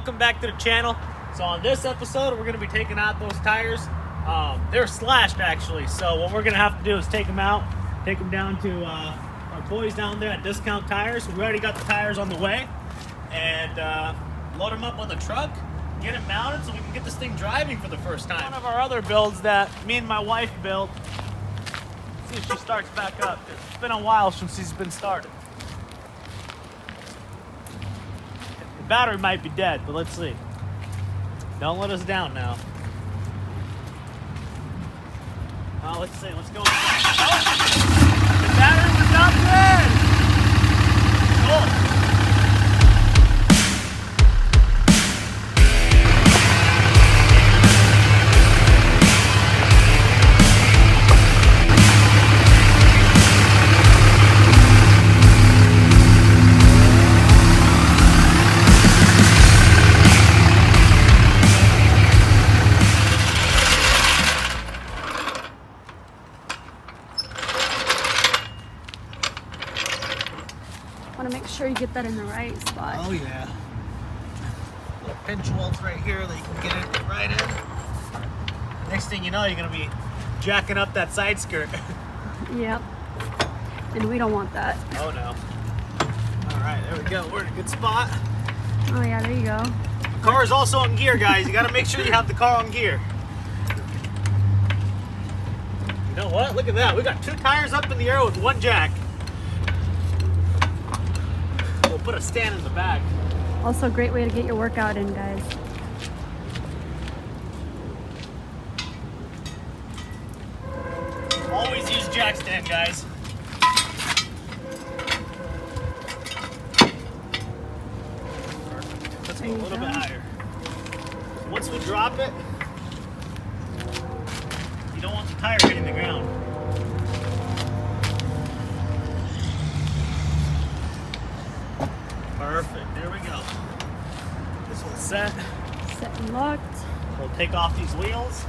welcome back to the channel. So on this episode, we're going to be taking out those tires. They're slashed actually, so what we're going to have to do is take them out, take them down to our boys down there at Discount Tires. We already got the tires on the way, and load them up on the truck, get it mounted so we can get this thing driving for the first time. One of our other builds that me and my wife built. Let's see if she starts back up. It's been a while since she's been started. The battery might be dead, but let's see. Don't let us down now. Oh, let's see. Let's go. Oh, the battery was not dead. Cool. Want to make sure you get that in the right spot. Oh yeah. Little pinch welds right here that you can get it right in. Next thing you know, you're gonna be jacking up that side skirt. Yep. And we don't want that. Oh no. All right, there we go. We're in a good spot. Oh yeah, there you go. The car is also on gear, guys. You gotta make sure you have the car on gear. You know what? Look at that. We got 2 tires up in the air with 1 jack. We'll put a stand in the back. Also a great way to get your workout in, guys. Always use jack stand, guys. Let's go a little bit higher. Once we drop it, you don't want the tire hitting the ground. Perfect, there we go. This one's set. Set and locked. We'll take off these wheels.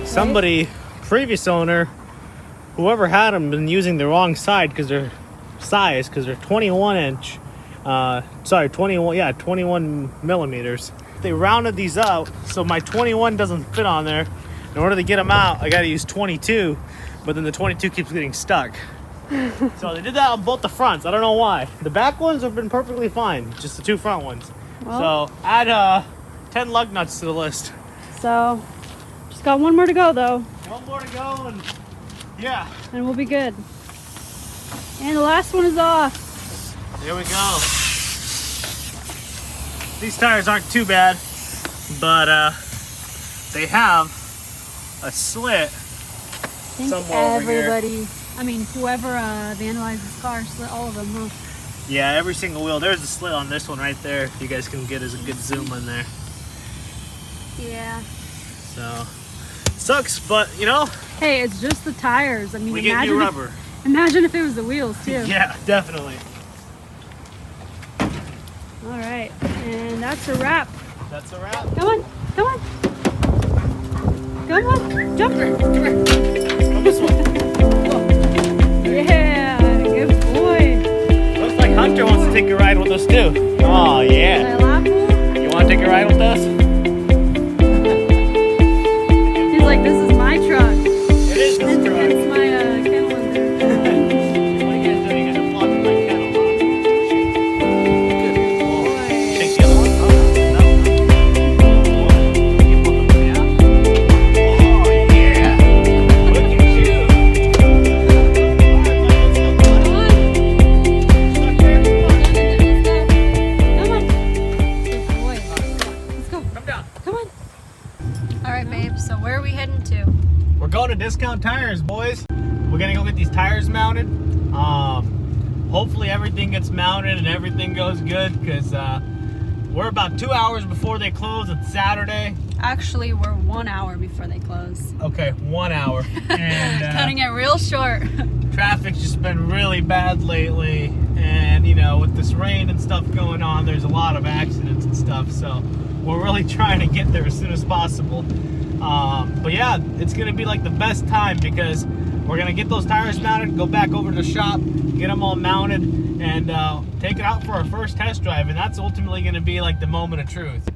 Somebody, previous owner, whoever had them, been using the wrong side because they're size, because they're 21 inch. 21 millimeters. They rounded these out, so my 21 doesn't fit on there. In order to get them out, I got to use 22, but then the 22 keeps getting stuck. So they did that on both the fronts. I don't know why. The back ones have been perfectly fine, just the 2 front ones. Well, so add 10 lug nuts to the list. So just got 1 more to go though. 1 more to go, and yeah. And we'll be good. And the last one is off. There we go. These tires aren't too bad, but they have a slit somewhere over here. Whoever vandalized this car slit all of them, huh? Yeah, every single wheel. There's a slit on this one right there. You guys can get as a good zoom on there. Yeah. So, sucks, but you know. Hey, it's just the tires. I mean, we get new rubber. Imagine if it was the wheels too. Yeah, definitely. All right, and that's a wrap. That's a wrap. Come on, come on. Come on, jump. Come here, come here. On this one. Yeah. take a ride with us too. Oh yeah. You want to take a ride with us? He's like, this is my truck. It is this truck. It's my kennel in there. What are you guys doing? You guys are blocking my kennel, huh? Good boy. Take the other one. Oh, no. You put them in, yeah? Oh, yeah. Look at you. Alright, babe, so where are we heading to? We're going to Discount Tires, boys. We're gonna go get these tires mounted. Hopefully everything gets mounted and everything goes good, because we're about 2 hours before they close. It's Saturday. Actually, we're 1 hour before they close. Okay, 1 hour. And Cutting it real short. traffic's just been really bad lately, and you know, with this rain and stuff going on, there's a lot of accidents and stuff, so we're really trying to get there as soon as possible. But yeah, it's gonna be like the best time, because we're gonna get those tires mounted, go back over to the shop, get them all mounted, and take it out for our first test drive, and that's ultimately gonna be like the moment of truth.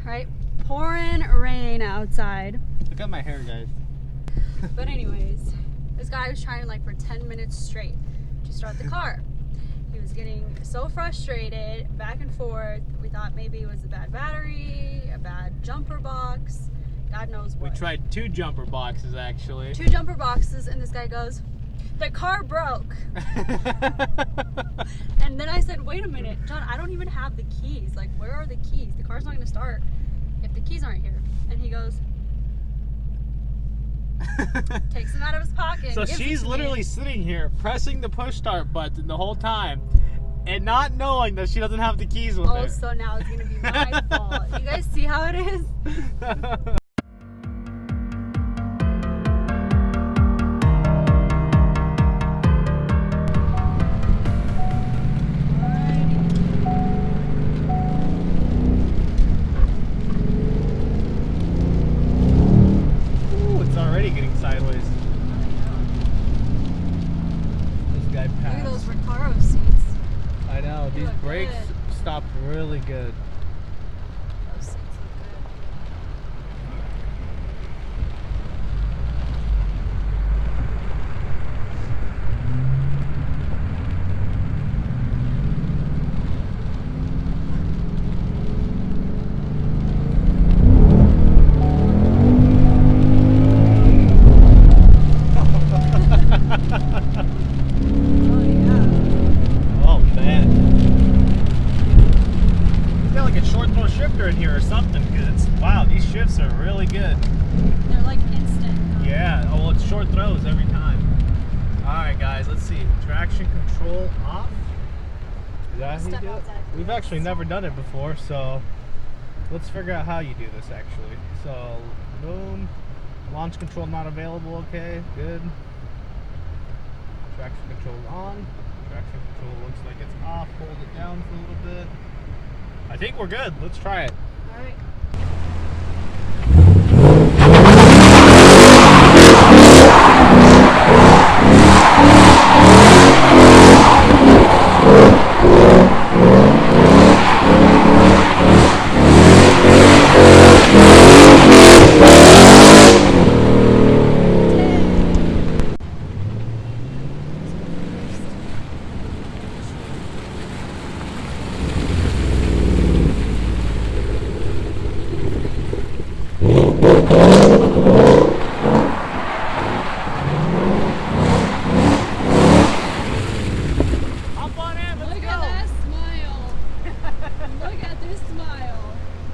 right? Pouring rain outside. Look at my hair, guys. But anyways, this guy was trying like for 10 minutes straight to start the car. He was getting so frustrated, back and forth. We thought maybe it was a bad battery, a bad jumper box, God knows what. We tried 2 jumper boxes actually. 2 jumper boxes, and this guy goes, the car broke. And then I said, wait a minute, John, I don't even have the keys. Like, where are the keys? The car's not going to start if the keys aren't here. And he goes, takes them out of his pocket. So she's literally sitting here pressing the push start button the whole time and not knowing that she doesn't have the keys with her. Oh, so now it's going to be my fault. You guys see how it is? Brakes stopped really good. Those seats look in here or something, because it's wow, these shifts are really good. They're like instant. Yeah, oh well, it's short throws every time. Alright guys, let's see. Traction control off. Is that how you do it? We've actually never done it before, so let's figure out how you do this actually. So boom. Launch control not available, okay, good. Traction control on. Traction control looks like it's off. Hold it down for a little bit. I think we're good. Let's try it. All right.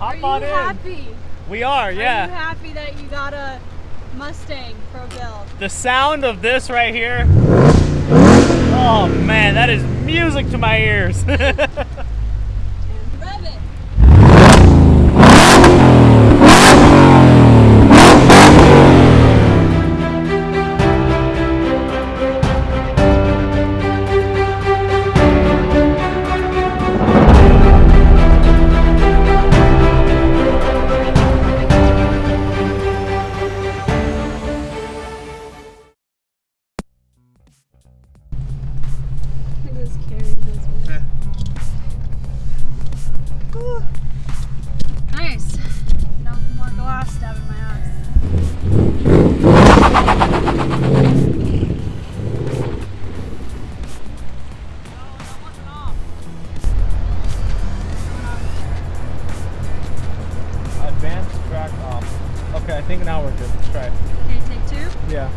Are you happy? We are, yeah. Are you happy that you got a Mustang Pro build? The sound of this right here, oh man, that is music to my ears. And rev it. Nice. No more glass stabbing my ass. No, that wasn't off. Advanced track off. Okay, I think now we're good. Let's try it. Okay, take 2. Yeah.